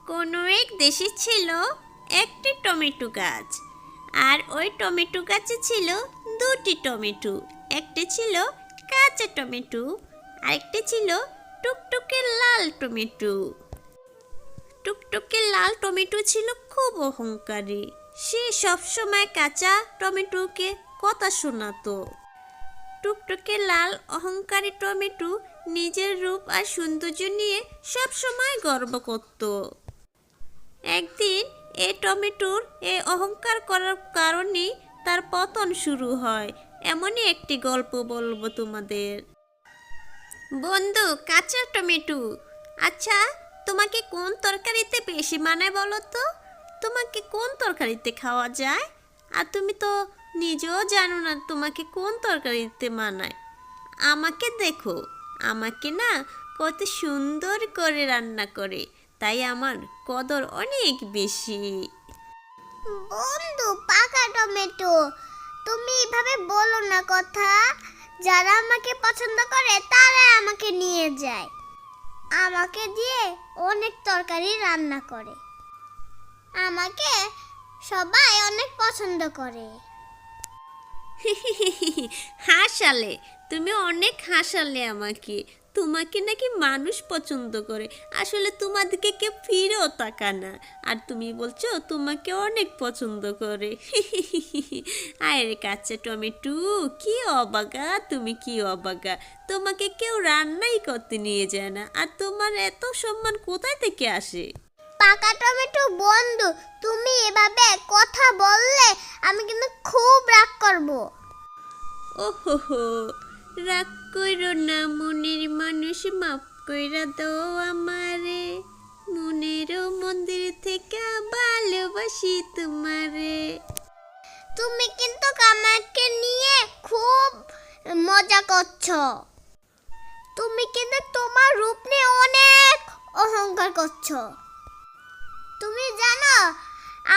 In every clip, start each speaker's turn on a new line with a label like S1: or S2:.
S1: কোনো এক দেশে ছিল একটি টমেটো গাছ। আর ওই টমেটো গাছে ছিল দুটি টমেটো। একটি ছিল কাঁচা টমেটো, আরেকটি ছিল টুকটুকে লাল টমেটো। টুকটুকে লাল টমেটো ছিল খুব অহংকারী। সে সবসময় কাঁচা টমেটোকে কথা শোনাতো। টুকটুকে লাল অহংকারী টমেটো নিজের রূপ আর সৌন্দর্য নিয়ে সবসময় গর্ব করত। একদিন এই টমেটোর এই অহংকার করার কারণে তার পতন শুরু হয়। এমনই একটি গল্প বলবো তোমাদের। বন্ধু, কাঁচা টমেটো, আচ্ছা তোমাকে কোন তরকারিতে বেশি মানায় বলো তো? তোমাকে কোন তরকারিতে খাওয়া যায়? আর তুমি তো নিজেও জানো না তোমাকে কোন তরকারিতে মানায়। আমাকে দেখো, আমাকে না কত সুন্দর করে রান্না করে, তাই আমার কদর অনেক বেশি।
S2: বন্ধু, পাকা টমেটো, তুমি এভাবে বলো না কথা। যারা আমাকে পছন্দ করে তারা আমাকে নিয়ে যায়, আমাকে দিয়ে অনেক তরকারি রান্না করে, আমাকে সবাই অনেক পছন্দ করে।
S1: হাসালে, তুমি অনেক হাসালে আমাকে। তোমাকে নাকি মানুষ পছন্দ করে, আসলে তোমাদেরকে কেউ ফিরেও তাকায় না, আর তুমি বলছো তোমাকে অনেক পছন্দ করে। আরে কাঁচা টমেটো, কি অবাগা তুমি, কি অবাগা! তোমাকে কেউ রান্নাই করতে নিয়ে যায় না, আর তোমার এত সম্মান কোথায় থেকে আসে?
S2: পাকা টমেটো বন্ধু, তুমি এভাবে কথা বললে আমি কিন্তু খুব রাগ করব।
S1: ওহো হো, রাগ কইরো না মনের মানুষ, মাফ কইরা দাও আমারে। মনেরও মন্দির থেকে ভালোবাসি তোমারে।
S2: তুমি কিন্তু আমাকে নিয়ে খুব মজা করছো। তুমি কিন্তু তোমার রূপ নিয়ে অনেক অহংকার করছো। তুমি জানো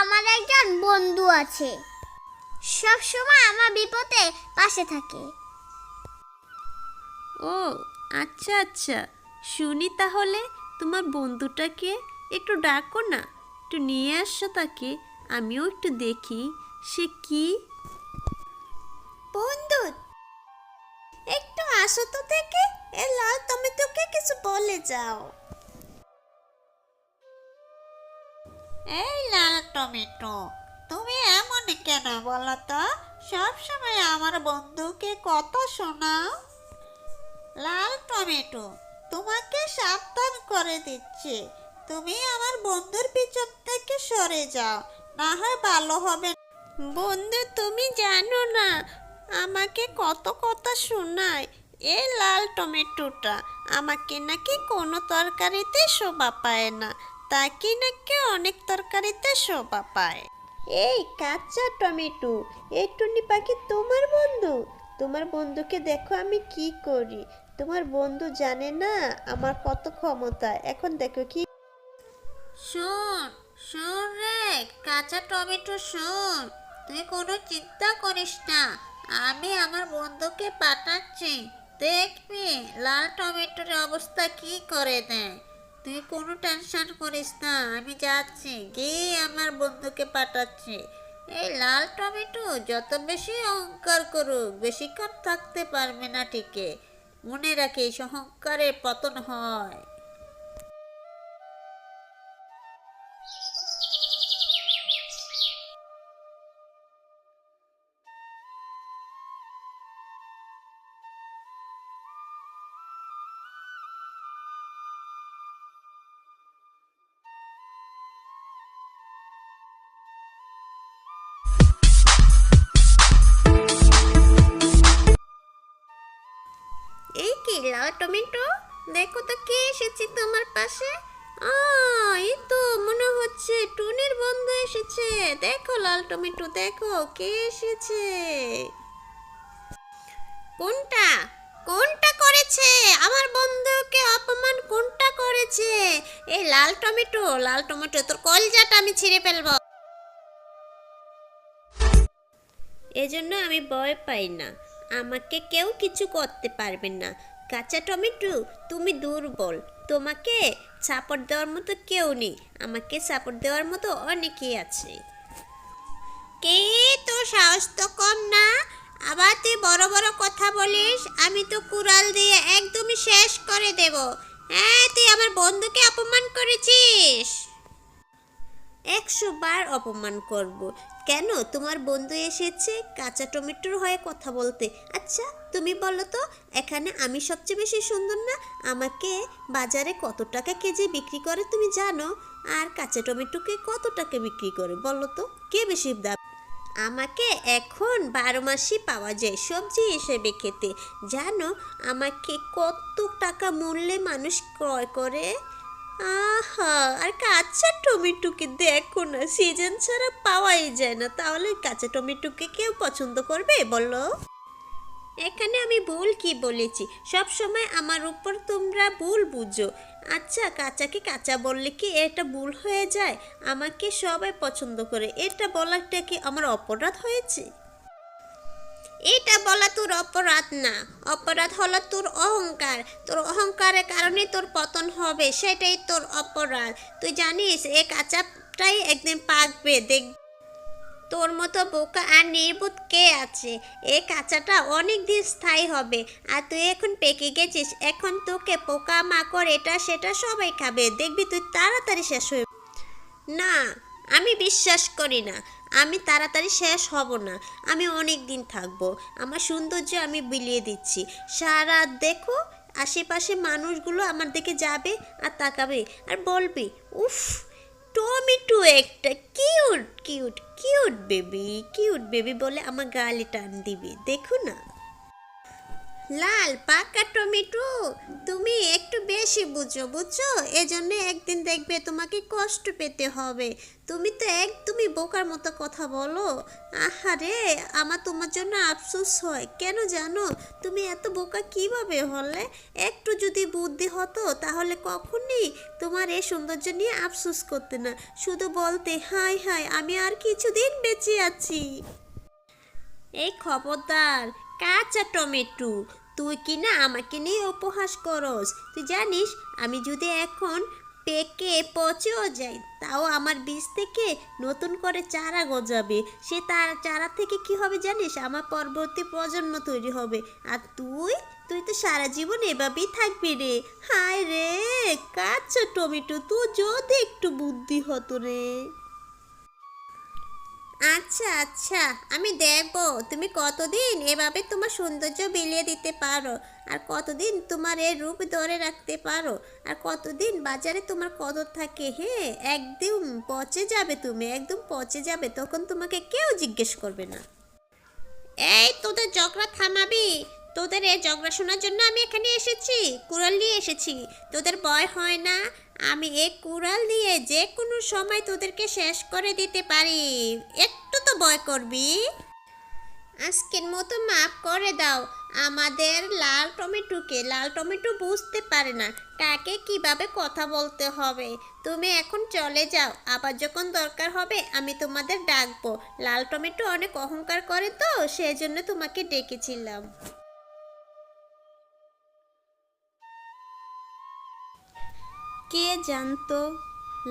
S2: আমার একজন বন্ধু আছে, সব সময় আমার বিপদে পাশে থাকে।
S1: ও আচ্ছা আচ্ছা, শুনি তাহলে। তোমার বন্ধুটাকে একটু ডাকো না, একটু নিয়ে আসো তাকে, আমিও একটু দেখি সে কি। বন্ধু, একটু আসো তো থেকে, এ লাল টমেটোকে কিছু বলে যাও।
S3: এই লাল টমেটো, তুমি এমন কেন বলো তো? সবসময় আমার বন্ধুকে কত শোনাও। লাল টমেটো, তোমাকে সাবধান করে দিচ্ছি, তুমি আমার বন্ধুর পিছন থেকে সরে যাও, না হয় ভালো হবে না।
S1: বন্ধু, তুমি জানো না আমাকে কত কথা শোনায় এই লাল টমেটোটা। আমাকে নাকি কোনো তরকারিতে শোভা পায় না, তাকে নাকি অনেক তরকারিতে শোভা পায়। এই কাঁচা টমেটো, এই টুনি পাখি তোমার বন্ধু? তোমার বন্ধুকে দেখো আমি কি করি। তোমার বন্ধু জানে না আমার কত ক্ষমতা, এখন দেখো কি।
S3: শোন, শোন রে কাঁচা টমেটো, শোন, তুই কোনো চিন্তা করিস না, আমি আমার বন্ধুকে পাঠাচ্ছি, দেখবি লাল টমেটোর অবস্থা কি করে দেয়। তুই কোনো টেনশন করিস না, আমি যাচ্ছি, গিয়ে আমার বন্ধুকে পাঠাচ্ছি। এই লাল টমেটো যত বেশি অহংকার করুক বেশিক্ষণ থাকতে পারবে না টিকে। মনে রাখিস, অহংকারের পতন হয়।
S1: এই কি লাল টমেটো, দেখো তো কে এসেছে তোমার পাশে। এই তো মনে হচ্ছে টুনির বন্ধু এসেছে। দেখো লাল টমেটো, দেখো কে এসেছে। কোনটা কোনটা করেছে আমার বন্ধুকে অপমান? কোনটা করেছে? এই লাল টমেটো, লাল টমেটো, তোর কলজাটা আমি ছিঁড়ে ফেলবো। এজন্য আমি ভয় পাই না, আমাকে কেউ কিছু করতে পারবে না। কাঁচা টমেটো, তুমি দুর্বল, তোমাকে সাপোর্ট দেওয়ার মতো কেউ নেই, আমাকে সাপোর্ট দেওয়ার মতো অনেকেই আছে।
S3: কে, তোর সাহস তো কম না, আবার তুই বড় বড় কথা বলিস, আমি তো কুড়াল দিয়ে একদমই শেষ করে দেব। হ্যাঁ, তুই আমার বন্ধুকে অপমান করেছিস।
S1: 100 বার অপমান করব। কেন, তোমার বন্ধু এসেছে কাঁচা টমেটোর হয়ে কথা বলতে। আচ্ছা তুমি বলো তো, এখানে আমি সবচেয়ে বেশি সুন্দর না? আমাকে বাজারে কত টাকা কেজি বিক্রি করে তুমি জানো? আর কাঁচা টমেটোকে কত টাকা বিক্রি করে বলো তো, কে বেশি দাম? আমাকে এখন 12 মাসই পাওয়া যায় সবজি হিসেবে খেতে। জানো আমাকে কত টাকা মূল্যে মানুষ ক্রয় করে? আহা, আর কাঁচা টমেটোকে দেখো না, সিজন ছাড়া পাওয়াই যায় না, তাহলে কাঁচা টমেটোকে কেউ পছন্দ করবে বলো? এখানে আমি ভুল কি বলেছি? সব সময় আমার উপর তোমরা ভুল বুঝো। আচ্ছা কাঁচাকে কাঁচা বললে কি এটা ভুল হয়ে যায়? আমাকে সবাই পছন্দ করে, এটা বলাটা কি আমার অপরাধ হয়েছে?
S3: এটা বলা তোর অপরাধ না, অপরাধ হলো তোর অহংকার। তোর অহংকারের কারণে তোর পতন হবে, সেটাই তোর অপরাধ। তুই জানিস এই কাঁচাটাই একদিন পাকবে, দেখ। তোর মতো বোকা আর নির্বোধ কে আছে? এই কাঁচাটা অনেক দিন স্থায়ী হবে, আর তুই এখন পেকে গেছিস। এখন তোকে পোকা মাকড় এটা সেটা সবাই খাবে, দেখবি তুই তাড়াতাড়ি শেষ হয়ে।
S1: না, আমি বিশ্বাস করি না, আমি তাড়াতাড়ি শেষ হব না, আমি অনেক দিন থাকবো। আমার সৌন্দর্য আমি বিলিয়ে দিচ্ছি। সারা দেখো আশেপাশে মানুষগুলো আমার দিকে যাবে আর তাকাবে আর বলবে, উফ টমেটো একটা cute cute cute baby, cute baby বলে আমার গালে টান দিবে, দেখো না।
S3: লাল পাকা টমেটো, তুমি একটু বেশি বুঝছো, এজন্য একদিন দেখবে তোমাকে কষ্ট পেতে হবে। তুমি তো একদমই বোকার মতো কথা বলো। আহারে, আমার তোমার জন্য আফসোস হয়। কেন জানো, তুমি এত বোকা কিভাবে হলে? একটু যদি বুদ্ধি হতো তাহলে কখনই তোমার এই সৌন্দর্য নিয়ে আফসোস করতে না, শুধু বলতে হাই হাই আমি আর কিছুদিন বেঁচে আছি।
S1: এই খবরদার কাঁচা টমেটো, তুই কি না আমাকে নিয়ে উপহাস করস? তুই জানিস আমি যদি এখন পেকে পচেও যাই, তাও আমার বীজ থেকে নতুন করে চারা গজাবে। সে তার চারা থেকে কি হবে জানিস? আমার পরবর্তী প্রজন্ম তৈরি হবে। আর তুই তুই তো সারা জীবন এভাবেই থাকবি রে। হায় রে কাঁচা টমেটো, তুই যদি একটু বুদ্ধি হতো রে।
S3: আচ্ছা আচ্ছা, আমি দেখব তুমি কতদিন এভাবে তোমার সৌন্দর্য বিলিয়ে দিতে পারো, আর কতদিন তোমার এই রূপ ধরে রাখতে পারো, আর কতদিন বাজারে তোমার কদর থাকে। হ্যাঁ, একদম পচে যাবে, তুমি একদম পচে যাবে, তখন তোমাকে কেউ জিজ্ঞেস করবে না। এই তোদের ঝগড়া থামাবি? তোদের এই ঝগড়া শোনার জন্য আমি এখানে এসেছি, কুড়াল নিয়ে এসেছি। তোদের ভয় হয় না? আমি এই কুড়াল দিয়ে যে কোনো সময় তোদেরকে শেষ করে দিতে পারি, একটু তো ভয় করবি? আজকের মতো মাফ করে দাও আমাদের লাল টমেটোকে। লাল টমেটো বুঝতে পারে না কাকে কিভাবে কথা বলতে হবে। তুমি এখন চলে যাও, আবার যখন দরকার হবে আমি তোমাদের ডাকবো। লাল টমেটো অনেক অহংকার করে তো, সেজন্য তোমাকে ডেকেছিলাম।
S1: কে জানতো?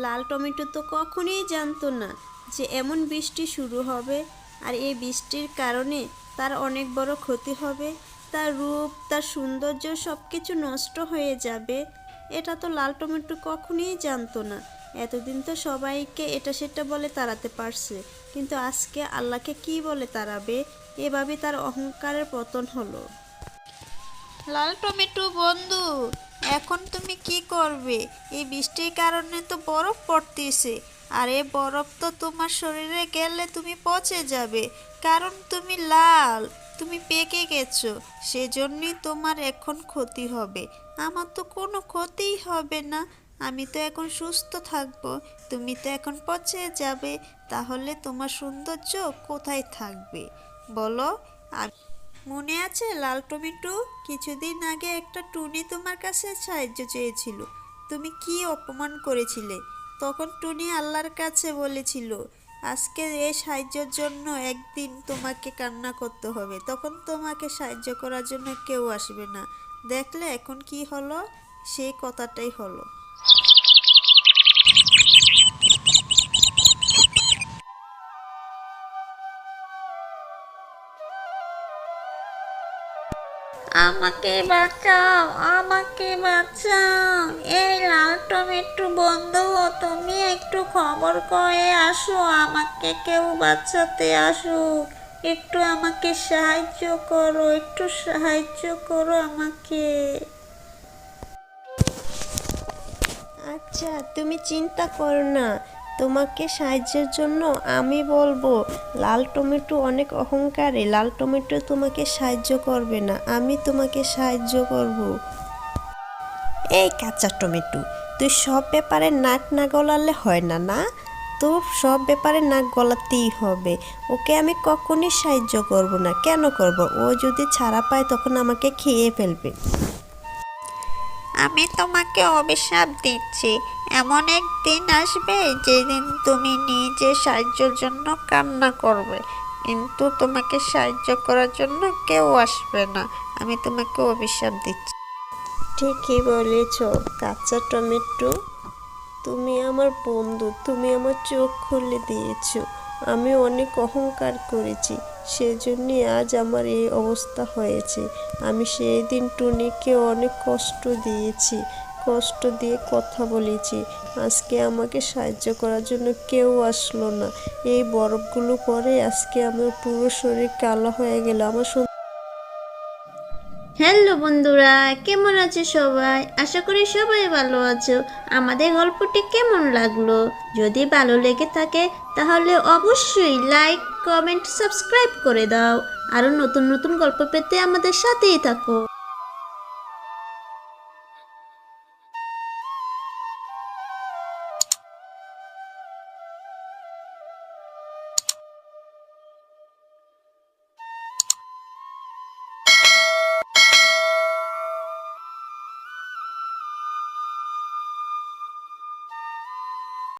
S1: লাল টমেটো তো কখনোই জানতো না যে এমন বৃষ্টি শুরু হবে, আর এই বৃষ্টির কারণে তার অনেক বড় ক্ষতি হবে, তার রূপ তার সৌন্দর্য সব কিছু নষ্ট হয়ে যাবে। এটা তো লাল টমেটো কখনোই জানতো না। এতদিন তো সবাইকে এটা সেটা বলে তাড়াতে পারছে, কিন্তু আজকে আল্লাহকে কি বলে তাড়াবে? এভাবে তার অহংকারের পতন হলো।
S3: লাল টমেটো বন্ধু, এখন তুমি কি করবে? এই বৃষ্টির কারণে তো বরফ পড়তেছে, আর এই বরফ তো তোমার শরীরে গেলে তুমি পচে যাবে, কারণ তুমি লাল, তুমি পেকে গেছো, সেজন্যই তোমার এখন ক্ষতি হবে। আমার তো কোনো ক্ষতিই হবে না, আমি তো এখন সুস্থ থাকবো, তুমি তো এখন পচে যাবে, তাহলে তোমার সৌন্দর্য কোথায় থাকবে বলো? মনে আছে লাল টমেটো, কিছুদিন আগে একটা টুনি তোমার কাছে সাহায্য চেয়েছিল, তুমি কি অপমান করেছিলে? তখন টুনি আল্লাহর কাছে বলেছিল আজকে এই সাহায্যের জন্য একদিন তোমাকে কান্না করতে হবে, তখন তোমাকে সাহায্য করার জন্য কেউ আসবে না।
S4: দেখলে এখন কি হলো, সেই কথাটাই হলো।
S3: আমাকে বাঁচাও, আমাকে বাঁচাও। এই লাল টমেটো বন্ধু, তুমি একটু খবর করে আসো, আমাকে কেউ বাঁচাতে আসুক। একটু আমাকে সাহায্য করো, একটু সাহায্য করো আমাকে।
S4: আচ্ছা, তুমি চিন্তা করো না, তোমাকে সাহায্যের জন্য আমি বলবো। লাল টমেটো অনেক অহংকারী, লাল টমেটো তোমাকে সাহায্য করবে না, আমি তোমাকে সাহায্য করব। এই কাঁচা টমেটো, তুই সব ব্যাপারে নাক না গলালে হয় না, না? তোর সব ব্যাপারে নাক গলাতেই হবে। ওকে আমি কখনই সাহায্য করব না। কেন করব? ও যদি ছাড়া পায় তখন আমাকে খেয়ে ফেলবে।
S3: আমি তোমাকে অভিশাপ দিচ্ছি, এমন একদিন আসবে যেদিন তুমি নিজে সাহায্যের জন্য কান্না করবে, কিন্তু তোমাকে সাহায্য করার জন্য কেউ আসবে না। আমি তোমাকে অভিশাপ দিচ্ছি।
S4: ঠিকই বলেছ কাঁচা টমেটো, তুমি আমার বন্ধু, তুমি আমার চোখ খুলে দিয়েছো। আমি অনেক অহংকার করেছি, সেজন্যই আজ আমার এই অবস্থা হয়েছে। আমি সেই দিন টুনিকে অনেক কষ্ট দিয়েছি, কষ্ট দিয়ে কথা বলেছি। আজকে আমাকে সাহায্য করার জন্য কেউ আসলো না। এই বরফগুলো পরে আজকে আমার পুরো শরীর কালো হয়ে গেল। আমার
S1: হ্যালো বন্ধুরা, কেমন আছো সবাই? আশা করি সবাই ভালো আছো। আমাদের গল্পটি কেমন লাগলো? যদি ভালো লেগে থাকে তাহলে অবশ্যই লাইক, কমেন্ট, সাবস্ক্রাইব করে দাও। আরও নতুন নতুন গল্প পেতে আমাদের সাথেই থাকো।